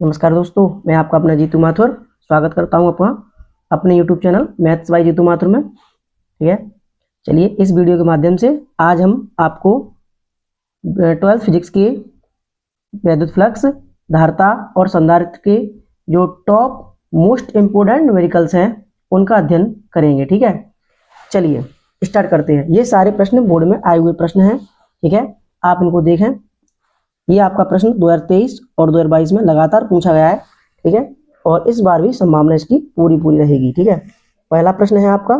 नमस्कार दोस्तों, मैं आपका अपना जीतू माथुर स्वागत करता हूं अपने YouTube channel maths by Jeetu Mathur में। ठीक है, चलिए इस वीडियो के माध्यम से आज हम आपको 12th फिजिक्स के वैद्युत फ्लक्स, धारिता और संधारित्र के जो टॉप मोस्ट इम्पोर्टेंट न्यूमेरिकल्स हैं उनका अध्ययन करेंगे। ठीक है, चलिए स्टार्ट करते हैं। ये सारे प्रश्न बोर्ड में आए हुए प्रश्न हैं। ठीक है, आप इनको देखें। ये आपका प्रश्न 2023 और 2022 में लगातार पूछा गया है। ठीक है, और इस बार भी संभावना इसकी पूरी रहेगी। ठीक है, पहला प्रश्न है आपका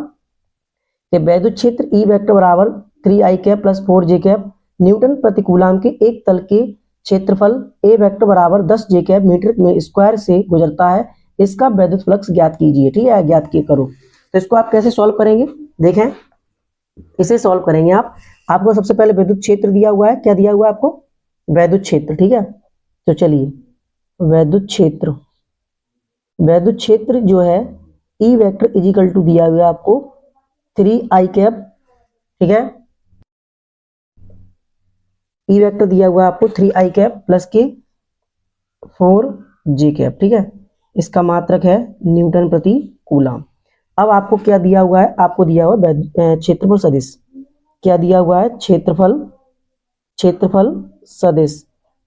कि वैद्युत क्षेत्र E वेक्टर बराबर 3i cap plus 4j cap Newton प्रति कूलम के एक तल के क्षेत्रफल A वेक्टर बराबर 10j कैप मीटर में स्क्वायर से गुजरता है। इसका वैद्युत फ्लक्स ज्ञात कीजिए। ठीक है, ज्ञात किए करो। तो इसको आप कैसे सॉल्व करेंगे, देखें। इसे सॉल्व करेंगे आपको सबसे पहले वैद्युत क्षेत्र दिया हुआ है। क्या दिया हुआ है आपको? वैद्युत क्षेत्र। ठीक है, तो चलिए वैद्युत क्षेत्र जो है E वेक्टर इजिकल टू दिया हुआ है आपको 3i कैप। ठीक है, E वेक्टर दिया हुआ है आपको 3i कैप प्लस के 4j कैप। ठीक है, इसका मात्रक है न्यूटन प्रति कूलम। अब आपको क्या दिया हुआ है? आपको दिया हुआ है क्षेत्रफल सदिश। क्या दिया हुआ है? क्षेत्रफल सदिश।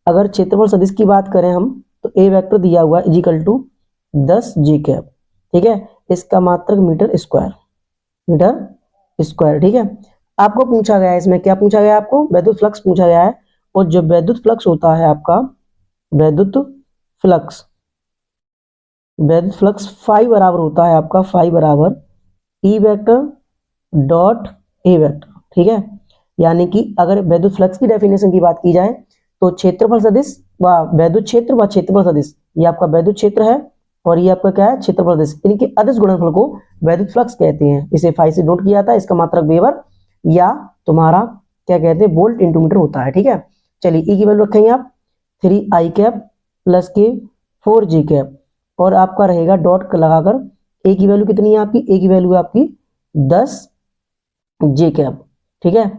अगर क्षेत्रफल सदिश की बात करें हम तो A वेक्टर दिया हुआ है इजिकल टू 10j कैप। ठीक है, इसका मात्रक मीटर स्क्वायर। ठीक है, आपको पूछा गया है, इसमें क्या पूछा गया है? आपको वैद्युत फ्लक्स पूछा गया है। और जो वैद्युत फ्लक्स होता है आपका वैद्युत फ्लक्स फाई बराबर होता है आपका फाई बराबर E vector dot A vector. ठीक है, यानी कि अगर वैद्युत फ्लक्स की डेफिनेशन की बात की जाए तो क्षेत्रफल सदिश व वैद्युत क्षेत्र व क्षेत्रफल सदिश, ये आपका वैद्युत क्षेत्र है और ये आपका क्या है? क्षेत्रफल सदिश। इनके अदिश गुणनफल को वैद्युत फ्लक्स कहते हैं। इसे फाई से नोट किया था। इसका मात्रक वेबर या तुम्हारा क्या कहते हैं? वोल्ट इंटू मीटर होता है। ठीक है, चलिए E की वैल्यू रखेंगे आप 3i कैप प्लस के 4j कैप और आपका रहेगा डॉट लगाकर A की वैल्यू कितनी है आपकी? A की वैल्यू है आपकी 10j कैप। ठीक है,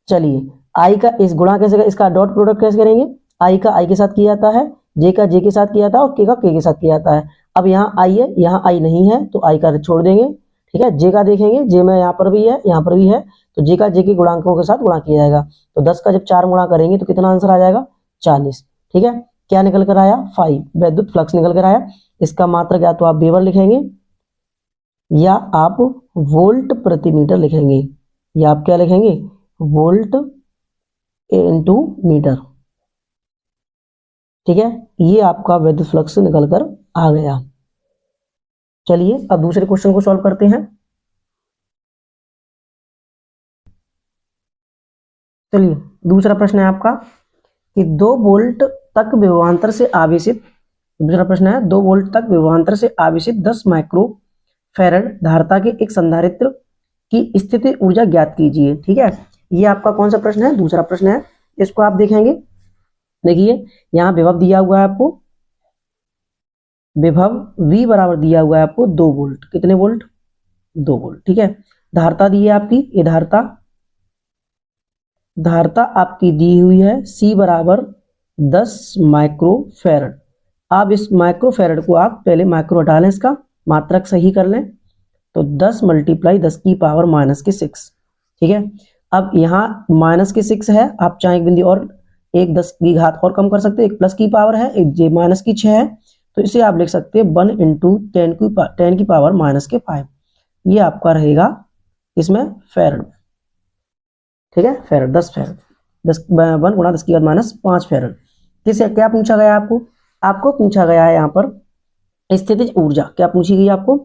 चलिए आई का इस गुणा कैसे, इसका डॉट प्रोडक्ट कैसे करेंगे? आई का आई के साथ किया जाता है, जे का जे के साथ किया जाता है और के का के साथ किया जाता है। अब यहाँ आई है, यहाँ आई नहीं है तो आई का छोड़ देंगे। ठीक है, जे का देखेंगे, जे में यहाँ पर भी है, यहाँ पर भी है, तो जे का जे के गुणांकों के साथ गुणा किया जाएगा। तो 10 का जब 4 गुणा करेंगे तो कितना आंसर आ जाएगा? 40। ठीक है, क्या निकल कर आया? 5 वैद्युत फ्लक्स निकल कर आया। इसका मात्रक या तो आप वेबर लिखेंगे या आप वोल्ट प्रति मीटर लिखेंगे, या आप क्या लिखेंगे? Volt into metre. ठीक है, ये आपका वैद्युत फ्लक्स निकल कर आ गया। चलिए अब दूसरे क्वेश्चन को सॉल्व करते हैं। चलिए दूसरा प्रश्न है आपका कि 2 वोल्ट तक विभवांतर से आवेशित, दूसरा प्रश्न है 2 वोल्ट तक विभवांतर से आवेशित 10 माइक्रो फैराड धारिता के एक संधारित्र की स्थिति ऊर्जा ज्ञात कीजिए। ठीक है, ये आपका कौन सा प्रश्न है? दूसरा प्रश्न है। इसको आप देखेंगे, देखिए यहाँ विभव दिया हुआ है आपको, विभव V बराबर दिया हुआ है आपको 2 वोल्ट। कितने वोल्ट? 2 वोल्ट। ठीक है, धारिता दी है आपकी, ये धारिता आपकी दी हुई है C बराबर 10 माइक्रो फैराड। आप इस माइक्रो फैराड को आप पहले माइक्रो हटा लें, इसका मात्रक सही कर लें तो 10 मल्टीप्लाई 10 की पावर -6। ठीक है, अब यहाँ -6 है, आप चाहे एक बिंदु और एक 10 की घात और कम कर सकते हैं, एक प्लस की पावर है, एक जे -6 है, तो इसे आप लिख सकते हैं 1 इंटू 10 की पावर -5। ये आपका रहेगा इसमें फैराड। ठीक है, फैराड 10 फैराड 1 गुणा 10 की घात -5 फैराड। किसे क्या पूछा गया आपको? आपको पूछा गया है यहाँ पर स्थितिज ऊर्जा। क्या पूछी गई आपको?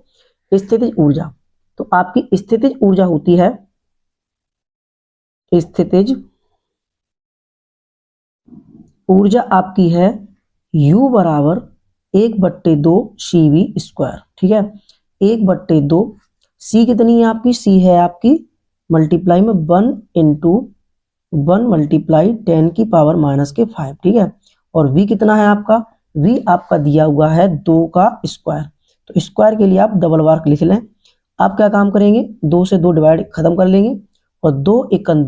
स्थितिज ऊर्जा। तो आपकी स्थितिज ऊर्जा होती है, स्थितिज ऊर्जा आपकी है U बराबर 1/2 CV स्क्वायर। ठीक है, 1/2 C कितनी है आपकी? C है आपकी मल्टीप्लाई में 1 इंटू 1 मल्टीप्लाई 10 की पावर -5। ठीक है, और V कितना है आपका? V आपका दिया हुआ है 2 का स्क्वायर। तो स्क्वायर के लिए आप डबल मार्क लिख लें। आप क्या काम करेंगे? 2 से 2 डिवाइड खत्म कर लेंगे और 2 एकन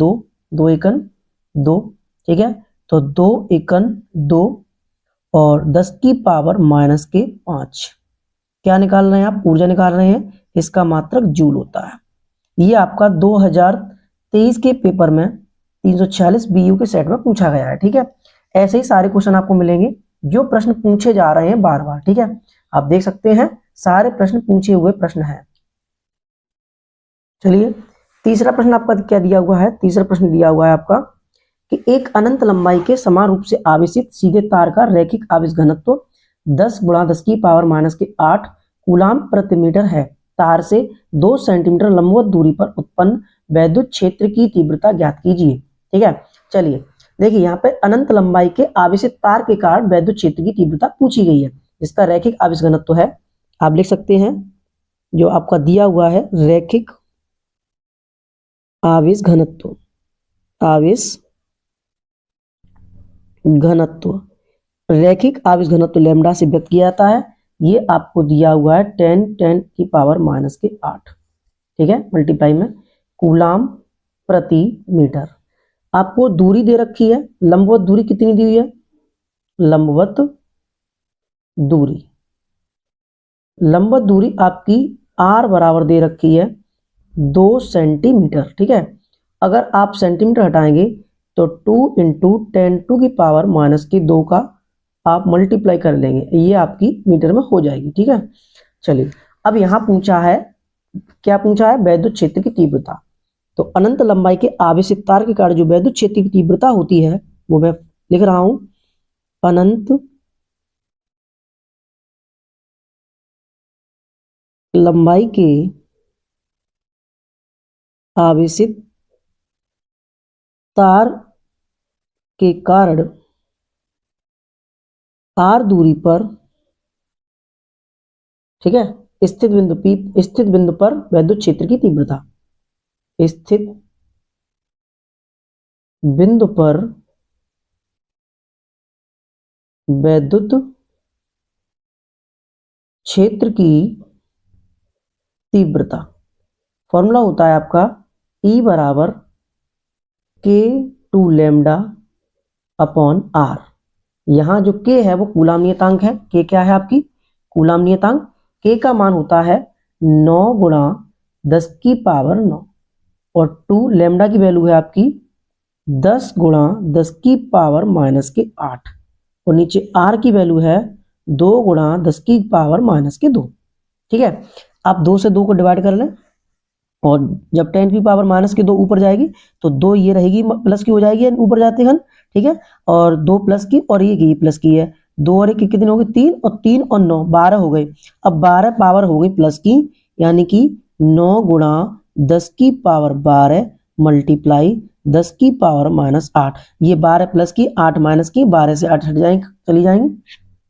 2 ठीक है, तो 2 एकन 2 और 10 की पावर माइनस के 5। क्या निकाल रहे हैं आप? ऊर्जा निकाल रहे हैं। इसका मात्रक जूल होता है। ये आपका 2023 के पेपर में 346 बीयू के सेट में पूछा गया है। ठीक है, ऐसे ही सारे क्वेश्चन आपको मिलेंगे जो प्रश्न पूछे जा रहे हैं बार बार। ठीक है, आप देख सकते हैं सारे प्रश्न पूछे हुए प्रश्न हैं। चलिए, तीसरा प्रश्न आपका क्या दिया हुआ है? तीसरा प्रश्न दिया हुआ है आपका कि एक अनंत लंबाई के समान रूप से आवेशित सीधे तार का रैखिक आवेश घनत्व 10 × 10 की पावर माइनस के 8 कूलाम प्रति मीटर है। तार से 2 सेंटीमीटर लंबवत दूरी पर उत्पन्न वैद्युत क्षेत्र की तीव्रता ज्ञात कीजिए। ठीक है, चलिए देखिए, यहाँ पे अनंत लंबाई के आवेशित तार के कारण वैद्युत क्षेत्र की तीव्रता पूछी गई है, जिसका रैखिक आवेश घनत्व है, आप लिख सकते हैं जो आपका दिया हुआ है, रैखिक आवेश घनत्व। आवेश घनत्व, रैखिक आवेश घनत्व लैम्डा से व्यक्त किया जाता है। ये आपको दिया हुआ है 10 की पावर माइनस के 8। ठीक है, मल्टीप्लाई में कूलाम प्रति मीटर। आपको दूरी दे रखी है, लंबवत दूरी कितनी दी हुई है? लंबवत दूरी आपकी r बराबर दे रखी है 2 सेंटीमीटर। ठीक है, अगर आप सेंटीमीटर हटाएंगे तो 2 × 10 की पावर माइनस के 2 का आप मल्टीप्लाई कर लेंगे, ये आपकी मीटर में हो जाएगी। ठीक है, चलिए अब यहाँ पूछा है, क्या पूछा है? वैद्युत क्षेत्र की तीव्रता। तो अनंत लंबाई के आवेशित तार के कारण जो वैद्युत क्षेत्र की तीव्रता होती है वो मैं लिख रहा हूं, अनंत लंबाई के आवेशित तार के कारण r दूरी पर, ठीक है, स्थित बिंदु पर वैद्युत क्षेत्र की तीव्रता, स्थित बिंदु पर वैद्युत क्षेत्र की तीव्रता। फॉर्मूला होता है आपका E बराबर K2 लैम्डा अपॉन R। यहाँ जो K है वो कूलाम नियतांक है। K क्या है? आपकी कूलाम नियतांक। K का मान होता है 9 × 10 की पावर 9 और 2 लैम्डा की वैल्यू है आपकी 10 × 10 की पावर माइनस के 8 और नीचे R की वैल्यू है 2 × 10 की पावर माइनस के 2। ठीक है, आप 2 से 2 को डिवाइड कर लें और जब 10 की पावर माइनस के 2 ऊपर जाएगी तो 2 ये रहेगी प्लस की हो जाएगी ऊपर जाते हैं। ठीक है, और 2 प्लस की और ये प्लस की है, 2 और 1 कितने हो गए? 3 और 3 और 9 12 हो गए। अब 12 पावर हो गई प्लस की, यानी कि 9 × 10 की पावर 12 मल्टीप्लाई 10 की पावर माइनस 8। ये 12 प्लस की 8 माइनस की, 12 से 8 हट जाएंगे, चली जाएंगी।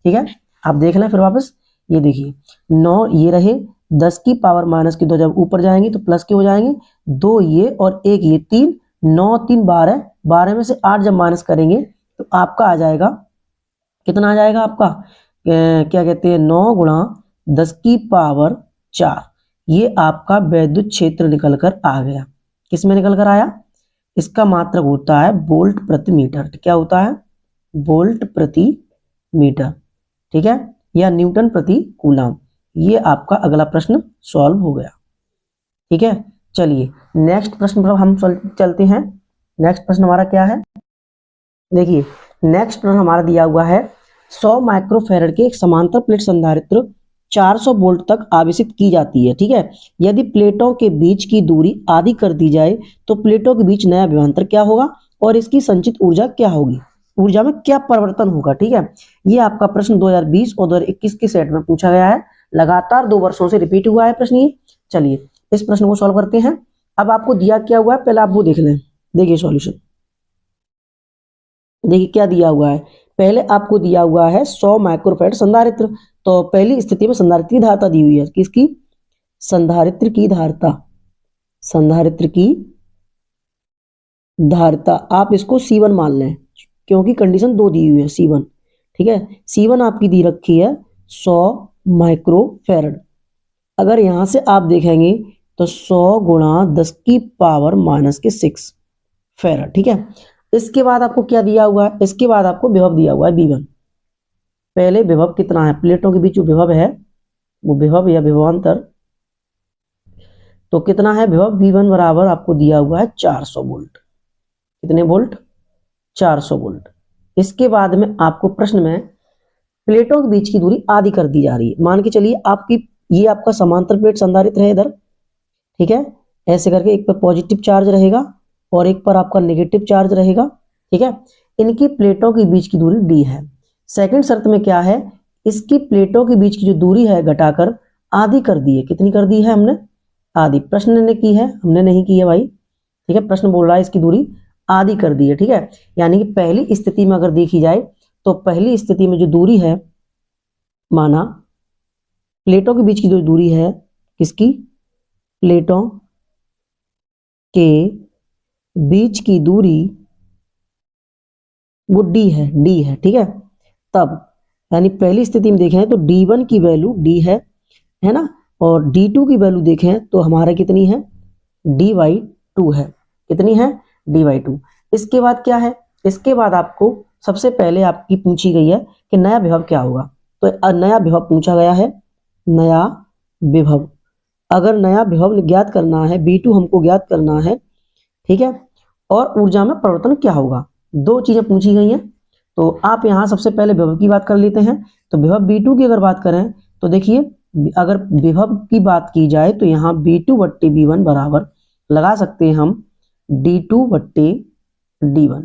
ठीक है, आप देख लें फिर वापस, ये देखिए 9 ये रहे, 10 की पावर माइनस के 2 जब ऊपर जाएंगे तो प्लस के हो जाएंगे, 2 ये और 1 ये, 3, 9 3 12, 12 में से 8 जब माइनस करेंगे तो आपका आ जाएगा, कितना आ जाएगा आपका? क्या कहते हैं, 9 × 10 की पावर 4। ये आपका वैद्युत क्षेत्र निकल कर आ गया। किस में निकल कर आया? इसका मात्रक होता है वोल्ट प्रति मीटर। क्या होता है? वोल्ट प्रति मीटर। ठीक है, या न्यूटन प्रति कूलाम। ये आपका अगला प्रश्न सॉल्व हो गया। ठीक है, चलिए नेक्स्ट प्रश्न पर हम चलते हैं। नेक्स्ट प्रश्न हमारा क्या है? देखिए, नेक्स्ट प्रश्न हमारा दिया हुआ है 100 माइक्रोफैरड के एक समांतर प्लेट संधारित्र 400 वोल्ट तक आवेशित की जाती है। ठीक है, यदि प्लेटों के बीच की दूरी आधी कर दी जाए तो प्लेटों के बीच नया विभवांतर क्या होगा और इसकी संचित ऊर्जा क्या होगी? ऊर्जा में क्या परिवर्तन होगा? ठीक है, ये आपका प्रश्न 2020 और 2021 के सेट में पूछा गया है। लगातार 2 वर्षों से रिपीट हुआ है प्रश्न ये। चलिए इस प्रश्न को सॉल्व करते हैं। अब आपको दिया क्या हुआ है पहले आप वो देख लें। देखिए सॉल्यूशन, देखिए क्या दिया हुआ है। पहले आपको दिया हुआ है 100 माइक्रोफैरड संधारित्र। तो पहली स्थिति में संधारित्र की धारिता दी हुई है। किसकी? संधारित्र की धारिता। संधारित्र की धारिता आप इसको C1 मान लें क्योंकि कंडीशन 2 दी हुई है C1। ठीक है, C1 आपकी दी रखी है 100 माइक्रोफैरड। अगर यहां से आप देखेंगे तो 100 × 10 की पावर माइनस के 6 फैरड। ठीक है, इसके बाद आपको क्या दिया हुआ है? इसके बाद आपको विभव दिया हुआ है V1। पहले विभव कितना है, प्लेटों के बीच जो विभव है वो विभव या विभवांतर, तो कितना है विभव V1 बराबर आपको दिया हुआ है 400 वोल्ट। कितने वोल्ट, 400 वोल्ट। इसके बाद में आपको प्रश्न में प्लेटों के बीच की दूरी आधी कर दी जा रही है। मान के चलिए आपकी ये आपका समांतर प्लेट संधारित्र है इधर, ठीक है, ऐसे करके एक पर पॉजिटिव चार्ज रहेगा और एक पर आपका नेगेटिव चार्ज रहेगा, ठीक है। इनकी प्लेटों के बीच की दूरी d है। सेकंड शर्त में क्या है, इसकी प्लेटों के बीच की जो दूरी है घटाकर आधी कर दी है। कितनी कर दी है हमने, आधी। प्रश्न ने की है, हमने नहीं की है भाई, ठीक है। प्रश्न बोल रहा है इसकी दूरी आधी कर दी है, ठीक है। यानी कि पहली स्थिति में अगर देखी जाए तो पहली स्थिति में जो दूरी है, माना प्लेटों के बीच की जो दूरी है, किसकी, प्लेटों के बीच की दूरी वो d है, ठीक है। तब यानी पहली स्थिति में देखें तो d1 की वैल्यू d है ना, और d2 की वैल्यू देखें तो हमारा कितनी है, d/2 है। कितनी है, d/2। इसके बाद क्या है, इसके बाद आपको सबसे पहले आपकी पूछी गई है कि नया विभव क्या होगा। तो नया विभव पूछा गया है, नया विभव। अगर नया विभव ज्ञात करना है, V2 हमको ज्ञात करना है, ठीक है, और ऊर्जा में परिवर्तन क्या होगा, दो चीजें पूछी गई हैं। तो आप यहाँ सबसे पहले विभव की बात कर लेते हैं। तो विभव V2 की अगर बात करें तो देखिए, अगर विभव की बात की जाए तो यहाँ V2/V1 बराबर लगा सकते हैं हम d2/d1,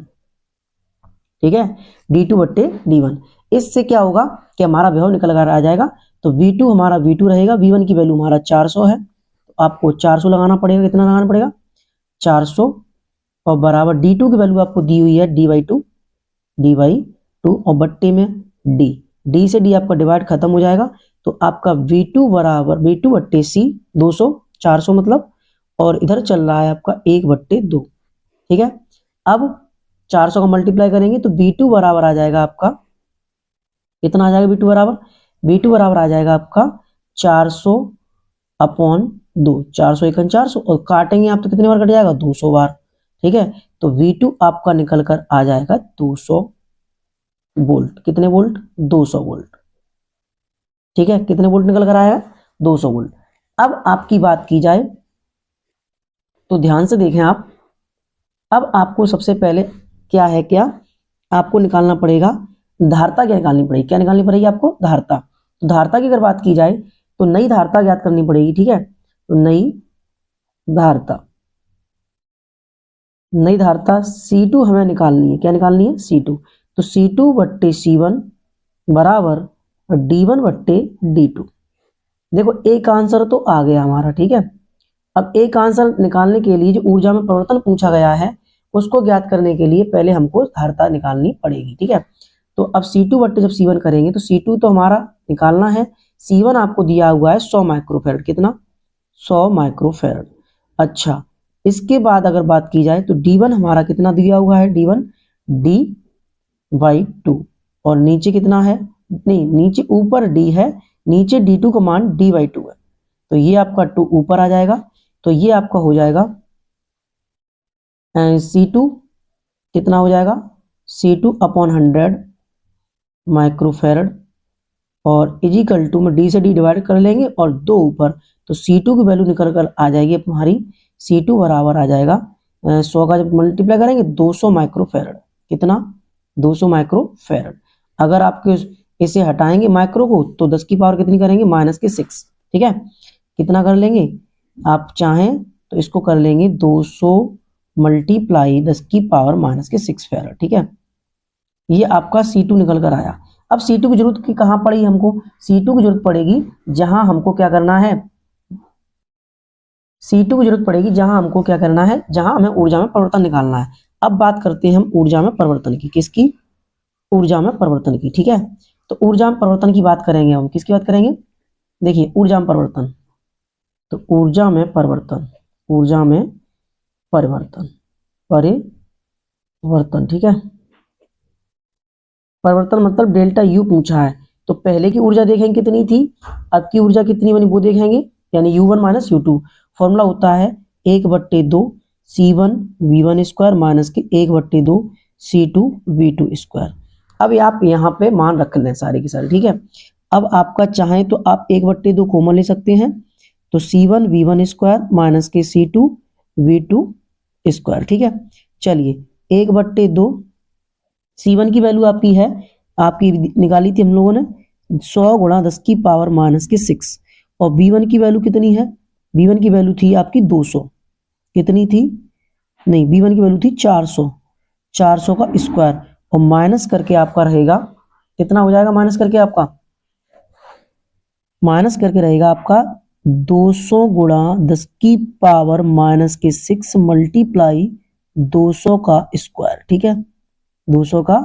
ठीक है, d2/d1। इससे क्या होगा कि हमारा विभव निकल कर आ जाएगा। तो V2 हमारा V2 रहेगा, V1 की वैल्यू हमारा 400 है, तो आपको 400 लगाना पड़ेगा। कितना लगाना पड़ेगा, 400, और बराबर d2 की वैल्यू आपको दी हुई है d/2 और बट्टे में d से d आपका डिवाइड खत्म हो जाएगा। तो आपका V2 बराबर V2/C 200, 400 मतलब, और इधर चल रहा है आपका 1/2, ठीक है। अब 400 का मल्टीप्लाई करेंगे तो V2 बराबर आ जाएगा आपका, कितना आ जाएगा, V2 बराबर आ जाएगा आपका 400/2, 400 × 400, और काटेंगे आप तो कितनी बार कट जाएगा, 200 बार, ठीक है। तो V2 आपका निकल कर आ जाएगा 200 वोल्ट। कितने वोल्ट, 200 वोल्ट, ठीक है। कितने वोल्ट निकल कर आया, 200 वोल्ट। अब आपकी बात की जाए तो ध्यान से देखें आप, अब आपको सबसे पहले क्या है, क्या आपको निकालना पड़ेगा, धारता क्या निकालनी पड़ेगी, क्या निकालनी पड़ेगी आपको, धारता। तो धारता की अगर बात की जाए तो नई धारता ज्ञात करनी पड़ेगी, ठीक है। तो नई धारता C2 हमें निकालनी है। क्या निकालनी है, C2। तो C2/C1 बराबर d1/d2। देखो एक आंसर तो आ गया हमारा, ठीक है। अब एक आंसर निकालने के लिए जो ऊर्जा में परिवर्तन पूछा गया है उसको ज्ञात करने के लिए पहले हमको धारता निकालनी पड़ेगी, ठीक है। तो अब C2 जब C1 करेंगे तो C2 तो हमारा निकालना है, C1 आपको दिया हुआ है 100 माइक्रोफेरड। कितना, 100 माइक्रोफेरड। अच्छा, इसके बाद अगर बात की जाए तो D1 हमारा कितना दिया हुआ है, D1 d/2, और नीचे कितना है, नहीं नीचे ऊपर d है, नीचे d2 का मान d/2 है, तो ये आपका 2 ऊपर आ जाएगा। तो ये आपका हो जाएगा C2 कितना हो जाएगा, C2/100 माइक्रोफेरड, और इजिकल टू में d से d डिवाइड कर लेंगे और 2 ऊपर, तो C2 की वैल्यू निकल कर आ जाएगी हमारी, C2 बराबर आ जाएगा 100 का जब मल्टीप्लाई करेंगे 200 माइक्रोफेरड। कितना, 200 माइक्रोफेरड। अगर आपके इसे हटाएंगे माइक्रो को तो 10 की पावर कितनी करेंगे, -6, ठीक है। कितना कर लेंगे, आप चाहें तो इसको कर लेंगे 200 मल्टीप्लाई 10 की पावर -6 फेरड, ठीक है। ये आपका C2 निकल कर आया। अब C2 की जरूरत की कहाँ पड़ी हमको, C2 की जरूरत पड़ेगी जहां हमको क्या करना है, C2 की जरूरत पड़ेगी जहां हमको क्या करना है, जहां हमें ऊर्जा में परिवर्तन निकालना है। अब बात करते हैं हम ऊर्जा में परिवर्तन की, किसकी, ऊर्जा में परिवर्तन की, ठीक है। तो ऊर्जा में परिवर्तन की बात करेंगे हम, किसकी बात करेंगे, देखिए ऊर्जा में परिवर्तन, तो ऊर्जा में परिवर्तन, परिवर्तन, ठीक है। परिवर्तन मतलब डेल्टा U पूछा है, तो पहले की ऊर्जा देखेंगे कितनी थी, अब की ऊर्जा कितनी बनी वो देखेंगे, यानी U1 - U2। फॉर्मूला होता है 1/2 C1 V1 स्क्वायर माइनस के 1/2 C2 V2 स्क्वायर। अब आप यहाँ पे मान रख लें सारे के सारे, ठीक है। अब आपका चाहें तो आप 1/2 कॉमन ले सकते हैं, तो C1 V1 स्क्वायर माइनस के C2 V2 स्क्वायर, ठीक है। चलिए 1/2, C1 की वैल्यू आपकी है, आपकी निकाली थी हम लोगों ने 100 गुणा 10 की पावर माइनस के 6, और V1 की वैल्यू कितनी है, V1 की वैल्यू थी आपकी 200, कितनी थी, नहीं V1 की वैल्यू थी 400, 400 का स्क्वायर, और माइनस करके आपका रहेगा कितना हो जाएगा, माइनस करके आपका रहेगा आपका 200 गुणा 10 की पावर माइनस के 6 मल्टीप्लाई 200 का स्क्वायर, ठीक है, 200 का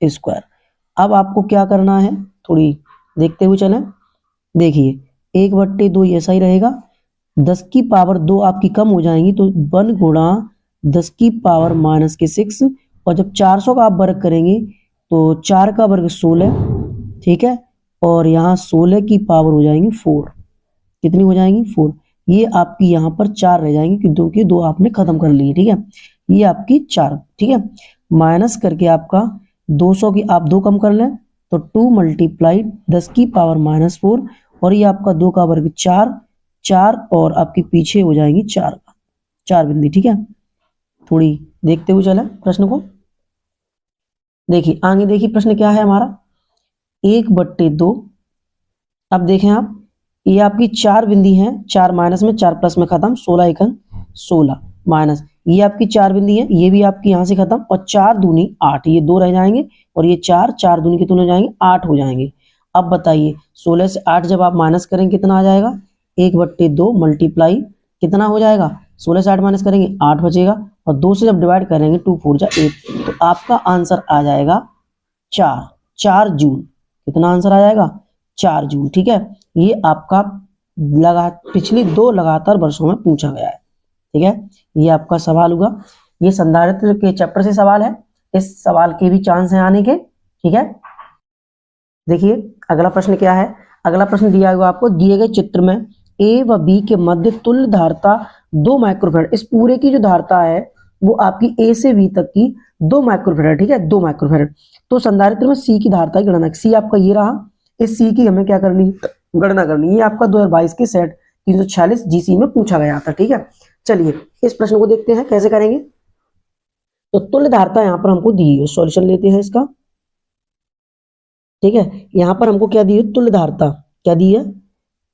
स्क्वायर। अब आपको क्या करना है, थोड़ी देखते हुए चलें। देखिए 1/2 ये सही रहेगा, 10 की पावर 2 आपकी कम हो जाएंगी, तो 1 गुणा 10 की पावर माइनस के 6, और जब 400 का आप वर्ग करेंगे तो 4 का वर्ग 16, ठीक है, और यहाँ 16 की पावर हो जाएंगी 4, कितनी हो जाएंगी 4, ये आपकी यहाँ पर 4 रह जाएंगी क्योंकि 2 आपने खत्म कर ली, ठीक है, ये आपकी 4, ठीक है। माइनस करके आपका 200 की आप 2 कम कर लें तो 2 मल्टीप्लाई 10 की पावर माइनस 4, और ये आपका 2 का वर्ग 4, 4 और आपके पीछे हो जाएंगी 4 बिंदी, ठीक है। थोड़ी देखते हुए चलें प्रश्न को। देखिए आगे देखिए प्रश्न क्या है हमारा, 1/2। अब देखें आप, ये आपकी 4 बिंदी हैं, 4 माइनस में 4 प्लस में खत्म, 16 एकन 16 माइनस, ये आपकी 4 बिंदी है, ये भी आपकी यहाँ से खत्म, और 4 दूनी 8, ये 2 रह जाएंगे, और ये 4 दूनी कितने हो जाएंगे 8 हो जाएंगे। अब बताइए 16 से 8 जब आप माइनस करेंगे कितना आ जाएगा, 1/2 मल्टीप्लाई कितना हो जाएगा, 16 से 8 माइनस करेंगे 8 बचेगा, और 2 से जब डिवाइड करेंगे 2 4 जा 8, तो आपका आंसर आ जाएगा 4 जूल, कितना आंसर आ जाएगा 4 जूल, ठीक है। ये आपका पिछली 2 लगातार वर्षों में पूछा गया है, ठीक है, ये आपका सवाल हुआ, ये संधारित्र के चैप्टर से सवाल है, इस सवाल के भी चांस है आने के, ठीक है। देखिए अगला प्रश्न क्या है, अगला प्रश्न दिया हुआ आपको, दिए गए चित्र में ए व बी के मध्य तुल्य धारता 2 माइक्रोफेरेड, इस पूरे की जो धारता है वो आपकी ए से बी तक की 2 माइक्रोफेरेड, ठीक है, 2 माइक्रोफेरेड। तो संधारित्र में सी की धारता की गणना, सी आपका ये रहा, इस सी की हमें क्या करनी, गणना करनी, ये आपका 2022 के सेट 346 जीसी में पूछा गया था, ठीक है। चलिए इस प्रश्न को देखते हैं कैसे करेंगे। तो तुल्य धारता यहाँ पर हमको दी है, सॉल्यूशन लेते हैं इसका, ठीक है। यहाँ पर हमको क्या दी है, तुल्य धारता, क्या दी है,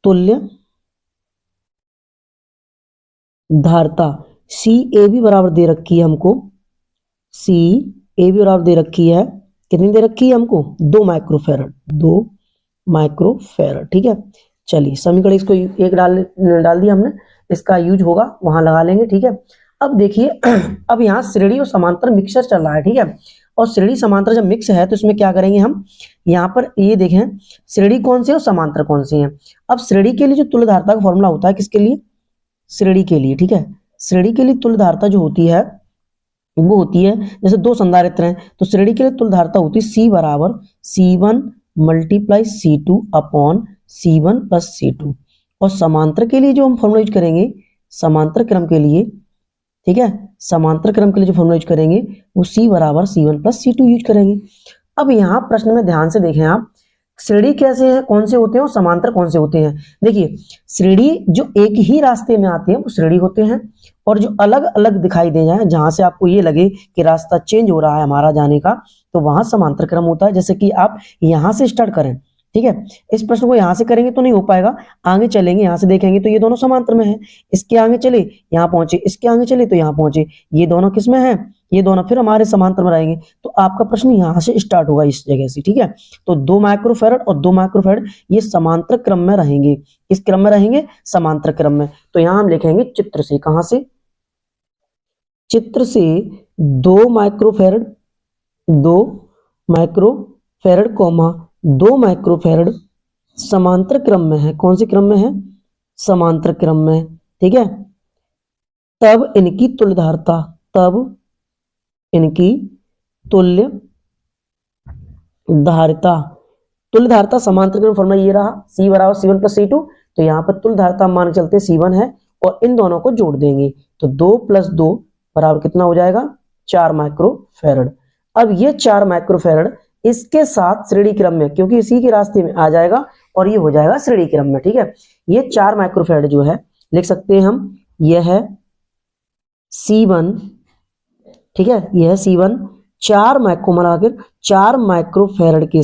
तुल्य धारता सी ए बी बराबर दे रखी है हमको, सी ए बी बराबर दे रखी है, कितनी दे रखी है हमको 2 माइक्रोफेरेड, 2 माइक्रोफेरेड, ठीक है। चलिए समीकरण इसको एक डाल दिया हमने, इसका यूज होगा वहां लगा लेंगे, ठीक है। अब देखिए अब यहाँ श्रेणी और समांतर मिक्सर चल रहा है, ठीक है, और श्रेणी समांतर जब मिक्स है तो इसमें क्या करेंगे हम, यहाँ पर ये देखें श्रेणी कौन सी है और समांतर कौन सी है। अब श्रेणी के लिए जो तुल्य धारता का फॉर्मूला होता है किसके लिए, श्रेणी के लिए, ठीक है, श्रेणी के लिए तुल्य धारता जो होती है वो होती है, जैसे 2 संधारित्र हैं तो श्रेणी के लिए तुल्य धारता होती है C बराबर C1 multiply C2 upon C1 plus C2, और समांतर के लिए जो हम फॉर्मूला यूज करेंगे, समांतर क्रम के लिए, ठीक है, समांतर क्रम के लिए जो फॉर्मूला यूज करेंगे वो C बराबर C1 प्लस C2 यूज करेंगे। अब यहाँ प्रश्न में ध्यान से देखें आप, श्रेणी कैसे है, कौन से होते हैं और समांतर कौन से होते हैं। देखिए श्रेणी जो एक ही रास्ते में आते हैं वो श्रेणी होते हैं, और जो अलग अलग दिखाई दे जाए, जहां से आपको ये लगे कि रास्ता चेंज हो रहा है हमारा जाने का, तो वहां समांतर क्रम होता है। जैसे कि आप यहां से स्टार्ट करें, ठीक है, इस प्रश्न को यहां से करेंगे तो नहीं हो पाएगा, आगे चलेंगे यहां से देखेंगे तो ये दोनों समांतर में है, इसके आगे चले यहाँ पहुंचे, इसके आगे चले तो यहाँ पहुंचे, ये दोनों किस में है, ये दोनों फिर हमारे समांतर में रहेंगे, तो आपका प्रश्न यहां से स्टार्ट होगा इस जगह से, ठीक है। तो 2 माइक्रोफेरेड और 2 माइक्रोफेरेड ये समांतर क्रम में रहेंगे, इस क्रम में रहेंगे, समांतर क्रम में। तो यहां हम लिखेंगे चित्र से, कहां से, चित्र से 2 माइक्रोफेरेड, 2 माइक्रोफेरेड कॉमा 2 माइक्रोफेरेड समांतर क्रम में है, कौन से क्रम में है, समांतर क्रम में, ठीक है। तब इनकी तुल्य धारता, तब इनकी तुल्य धारता, तुल्य धारता समांतर क्रम फॉर्मूला ये रहा, C बराबर C1 प्लस C2, तो यहाँ पर तुल्य धारता मान के चलते C1 है, और इन दोनों को जोड़ देंगे तो 2 + 2 बराबर कितना हो जाएगा 4 माइक्रोफेरेड। अब ये 4 माइक्रोफेरेड इसके साथ श्रेणी क्रम में, क्योंकि इसी के रास्ते में आ जाएगा और ये हो जाएगा श्रेणी क्रम में। ठीक है, ये 4 माइक्रोफैराड जो है लिख सकते हैं हम, यह है C1। ठीक है, यह है C1 4 माइक्रोफैराड के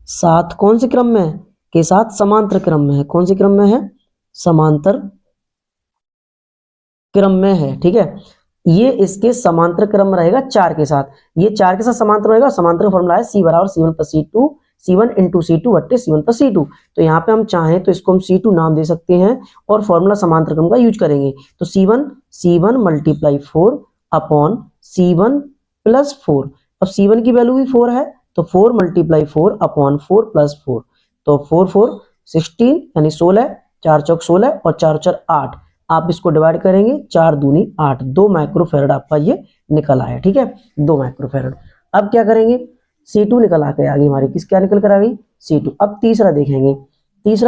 साथ कौन से क्रम में है, के साथ समांतर क्रम में है। कौन से क्रम में है, समांतर क्रम में है। ठीक है, ये इसके समांतर क्रम में रहेगा 4 के साथ, ये 4 के साथ समांतर रहेगा। समांतर का फॉर्मूला है C बराबर C1 plus C2, C1 into C2 बट्टे C1 प्लस C2। तो यहाँ पे हम चाहें तो इसको हम C2 नाम दे सकते हैं और फॉर्मूला समांतर क्रम का यूज करेंगे। तो C1 multiply 4 upon C1 plus 4। अब C1 की वैल्यू भी 4 है, तो 4 मल्टीप्लाई 4 अपॉन 4 प्लस 4, तो 4 4 16 यानी 16, 4 चौक 16 और 4 4 8। आप इसको डिवाइड करेंगे, 4 दूनी 8, 2 माइक्रोफैराड आपका ये निकल आया। ठीक है, 2 माइक्रोफैराड। अब क्या करेंगे, C2 निकल आ गई आगे हमारी, किस क्या निकल कर आ गई, C2। अब तीसरा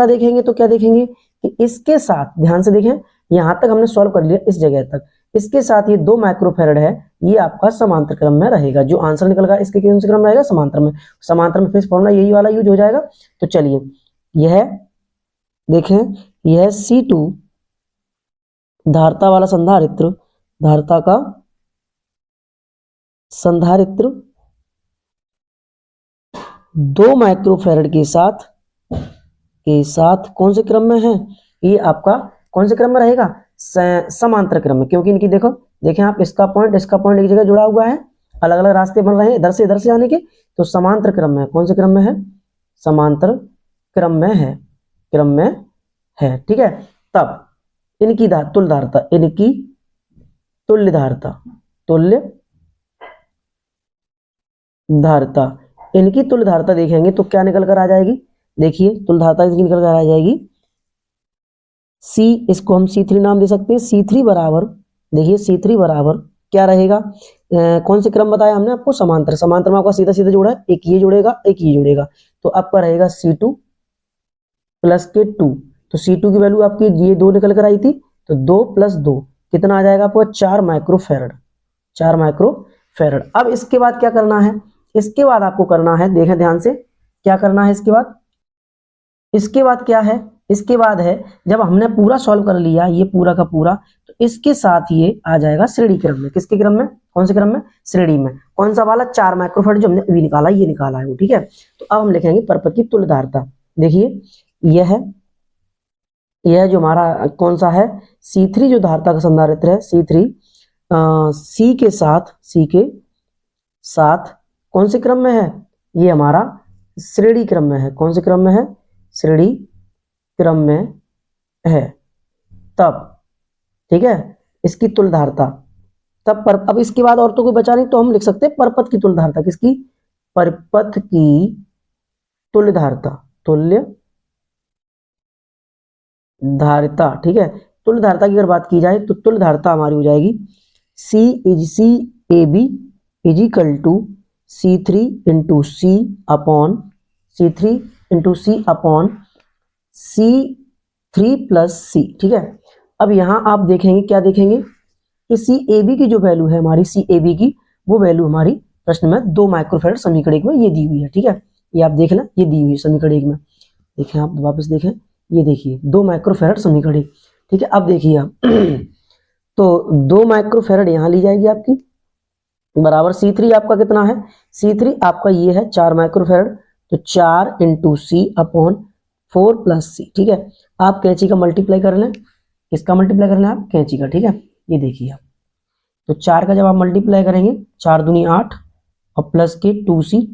देखेंगे तो क्या देखेंगे कि इसके साथ, ध्यान से देखें, यहां तक हमने सॉल्व कर लिया, इस जगह तक, इसके साथ ये 2 माइक्रोफैराड है, ये आपका समांतर क्रम में रहेगा। जो आंसर निकल गया इसके कौन से क्रम रहेगा, समांतर में। समांतर में फिर फॉर्मूला यही वाला यूज हो जाएगा। तो चलिए यह देखें, यह C2 धारता वाला संधारित्र, धारता का संधारित्र 2 माइक्रोफैराड के साथ कौन से क्रम में है, ये आपका कौन से क्रम में रहेगा, समांतर क्रम में। क्योंकि इनकी देखें आप, इसका पॉइंट एक जगह जुड़ा हुआ है, अलग अलग रास्ते बन रहे हैं इधर से आने के, तो समांतर क्रम में। कौन से क्रम में है, समांतर क्रम में है। ठीक है, तब इनकी तुल्य धारता देखेंगे तो क्या निकल कर आ जाएगी, देखिए तुल्य धारता इसकी निकल कर आ जाएगी C, इसको हम C3 नाम दे सकते हैं। C3 बराबर, देखिए C3 बराबर क्या रहेगा, कौन से क्रम बताया हमने आपको, समांतर में आपका सीधा सीधा जोड़ा है, एक ये जुड़ेगा एक ये जुड़ेगा, तो आपका रहेगा C2 प्लस के 2। तो C2 की वैल्यू आपकी ये 2 निकल कर आई थी, तो 2 प्लस 2 कितना आ जाएगा आपको, 4 माइक्रोफैराड। अब इसके बाद क्या करना है, इसके बाद आपको करना है, देखें ध्यान से क्या करना है इसके बाद क्या है, इसके बाद है, जब हमने पूरा सॉल्व कर लिया ये पूरा का पूरा, तो इसके साथ ये आ जाएगा श्रेणी क्रम में। किसके क्रम में, कौन से क्रम में, श्रेणी में। कौन सा वाला, 4 माइक्रोफैराड जो हमने अभी निकाला, ये निकाला है वो। ठीक है, तो अब हम लिखेंगे परपथ की तुल्य धारता। देखिए यह जो हमारा कौन सा है, C3 जो धारता का संधारित्र है, C3 C के साथ कौन से क्रम में है, ये हमारा श्रेणी क्रम में है। कौन से क्रम में है, श्रेणी क्रम में है। तब ठीक है, इसकी तुल्य धारता तब पर, अब इसके बाद और तो कोई बचा नहीं, तो हम लिख सकते हैं परपथ की तुल्य धारता। किसकी, परपथ की तुल्य धारता। ठीक है, तुल्य धारता की अगर बात की जाए तो तुल्य धारता हमारी हो जाएगी CAB is equal to C3 into C upon C3 plus C। ठीक है, अब यहां आप देखेंगे, क्या देखेंगे कि CAB की जो वैल्यू है हमारी, CAB की वो वैल्यू हमारी प्रश्न में 2 माइक्रोफैराड समीकरण 1 में ये दी हुई है। ठीक है, ये आप देख लें, ये दी हुई है समीकरण 1 में। देखें आप वापस देखें, ये देखिए 2 माइक्रोफैराड समीकरण 1। ठीक है, अब देखिए आप तो 2 माइक्रोफैराड यहाँ ली जाएगी आपकी, बराबर C3 आपका कितना है, C3 आपका ये है 4 माइक्रोफैराड, तो 4 into C upon 4 plus C। ठीक है, आप कैंची का मल्टीप्लाई कर लें, किसका मल्टीप्लाई करना है आप, कैंची का। ठीक है, ये देखिए आप, तो 4 का जब आप मल्टीप्लाई करेंगे, 4 दूनी 8 और प्लस के 2C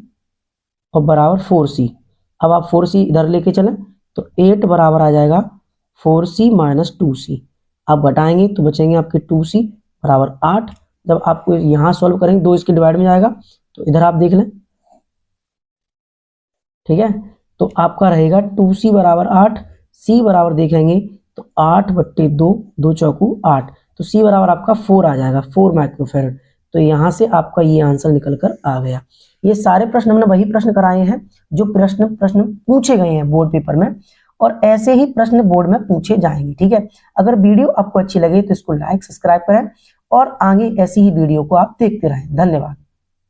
और बराबर 4C। अब आप 4C इधर लेके चलें तो 8 बराबर आ जाएगा 4C माइनस 2C। आप घटाएंगे तो बचेंगे आपके 2C बराबर 8। जब आपको यहाँ सॉल्व करेंगे, 2 इसके डिवाइड में जाएगा, तो इधर आप देख लें। ठीक है, तो आपका रहेगा 2C बराबर 8, C बराबर देखेंगे तो 8 बट्टे 2, 2 चौकू 8, तो C बराबर आपका 4 आ जाएगा, 4 माइक्रोफैराड। तो यहाँ से आपका ये आंसर निकल कर आ गया। ये सारे प्रश्न हमने वही प्रश्न कराए हैं जो प्रश्न पूछे गए हैं बोर्ड पेपर में, और ऐसे ही प्रश्न बोर्ड में पूछे जाएंगे। ठीक है, अगर वीडियो आपको अच्छी लगे तो इसको लाइक सब्सक्राइब करें और आगे ऐसी ही वीडियो को आप देखते रहें। धन्यवाद।